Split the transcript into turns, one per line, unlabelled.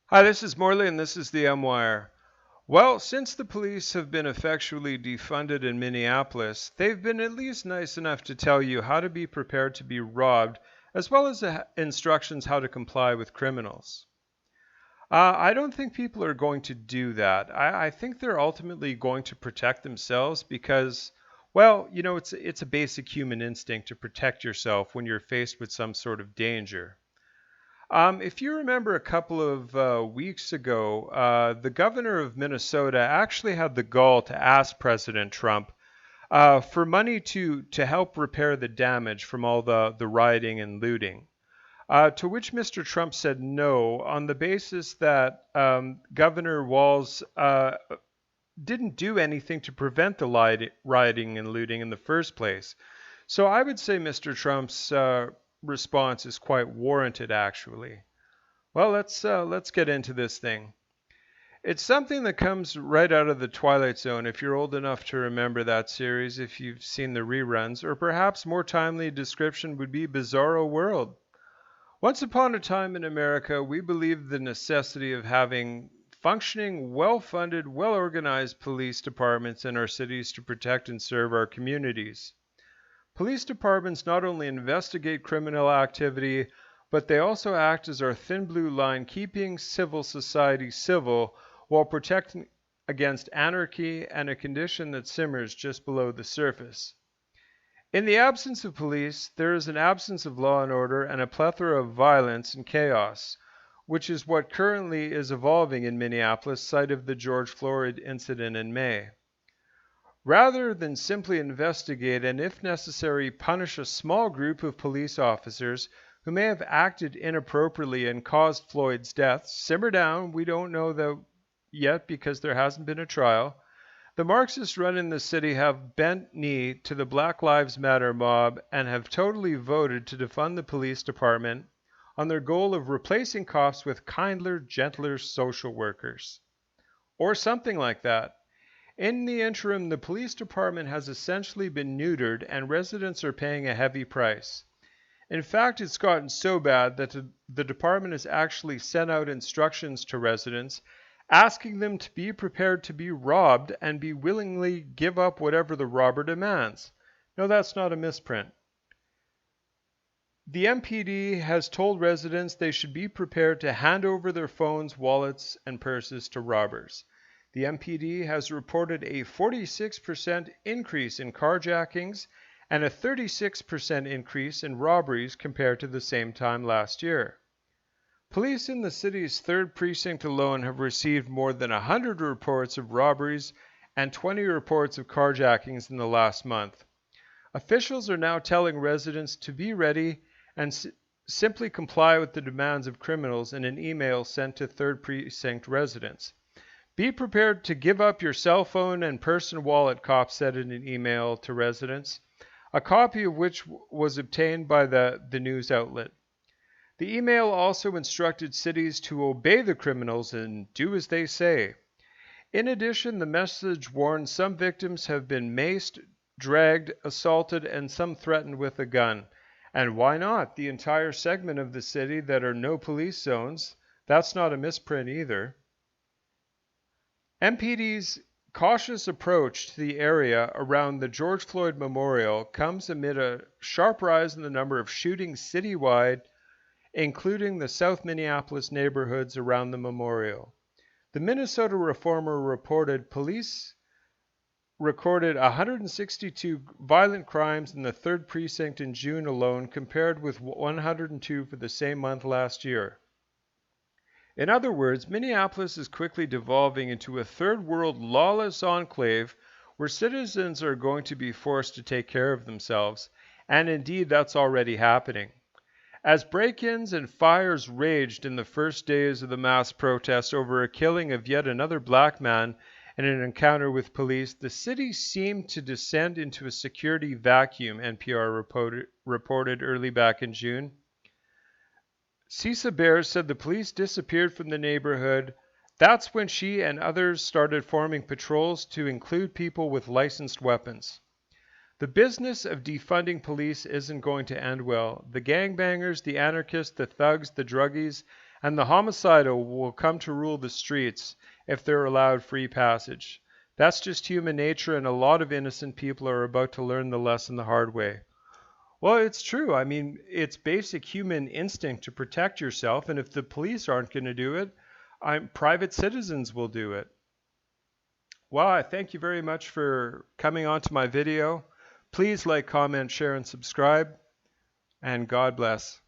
Hi, this is Morley, and this is the M-Wire. Well, since the police have been effectually defunded in Minneapolis, they've been at least nice enough to tell you how to be prepared to be robbed, as well as instructions how to comply with criminals. I don't think people are going to do that. I think they're ultimately going to protect themselves because, well, it's a basic human instinct to protect yourself when you're faced with some sort of danger. If you remember a couple of weeks ago, the governor of Minnesota actually had the gall to ask President Trump for money to help repair the damage from all the rioting and looting. To which Mr. Trump said no on the basis that Governor Walz didn't do anything to prevent the rioting and looting in the first place. So I would say Mr. Trump's response is quite warranted, actually. Well, let's get into this thing. It's something that comes right out of the Twilight Zone if you're old enough to remember that series, if you've seen the reruns, or perhaps more timely description would be Bizarro World. Once upon a time in America, we believed the necessity of having functioning, well-funded, well-organized police departments in our cities to protect and serve our communities. Police departments not only investigate criminal activity, but they also act as our thin blue line keeping civil society civil while protecting against anarchy and a condition that simmers just below the surface. In the absence of police, there is an absence of law and order and a plethora of violence and chaos, which is what currently is evolving in Minneapolis, site of the George Floyd incident in May. Rather than simply investigate and, if necessary, punish a small group of police officers who may have acted inappropriately and caused Floyd's death, simmer down, we don't know that yet because there hasn't been a trial. The Marxists running the city have bent knee to the Black Lives Matter mob and have totally voted to defund the police department on their goal of replacing cops with kinder, gentler social workers. Or something like that. In the interim, the police department has essentially been neutered and residents are paying a heavy price. In fact, it's gotten so bad that the department has actually sent out instructions to residents asking them to be prepared to be robbed and be willingly give up whatever the robber demands. No, that's not a misprint. The MPD has told residents they should be prepared to hand over their phones, wallets, and purses to robbers. The MPD has reported a 46% increase in carjackings and a 36% increase in robberies compared to the same time last year. Police in the city's 3rd precinct alone have received more than 100 reports of robberies and 20 reports of carjackings in the last month. Officials are now telling residents to be ready and simply comply with the demands of criminals in an email sent to 3rd precinct residents. Be prepared to give up your cell phone and purse and wallet, cops said in an email to residents, a copy of which was obtained by the news outlet. The email also instructed cities to obey the criminals and do as they say. In addition, the message warned some victims have been maced, dragged, assaulted, and some threatened with a gun. And why not? The entire segment of the city that are no police zones. That's not a misprint either. MPD's cautious approach to the area around the George Floyd Memorial comes amid a sharp rise in the number of shootings citywide, including the South Minneapolis neighborhoods around the memorial. The Minnesota Reformer reported police recorded 162 violent crimes in the 3rd precinct in June alone, compared with 102 for the same month last year. In other words, Minneapolis is quickly devolving into a third world lawless enclave where citizens are going to be forced to take care of themselves, and indeed that's already happening. As break-ins and fires raged in the first days of the mass protest over a killing of yet another black man in an encounter with police, the city seemed to descend into a security vacuum, NPR reported early back in June. Cisa Bear said the police disappeared from the neighborhood. That's when she and others started forming patrols to include people with licensed weapons. The business of defunding police isn't going to end well. The gangbangers, the anarchists, the thugs, the druggies, and the homicidal will come to rule the streets if they're allowed free passage. That's just human nature, and a lot of innocent people are about to learn the lesson the hard way. Well, it's true. I mean, it's basic human instinct to protect yourself, and if the police aren't going to do it, private citizens will do it. Well, I thank you very much for coming on to my video. Please like, comment, share, and subscribe, and God bless.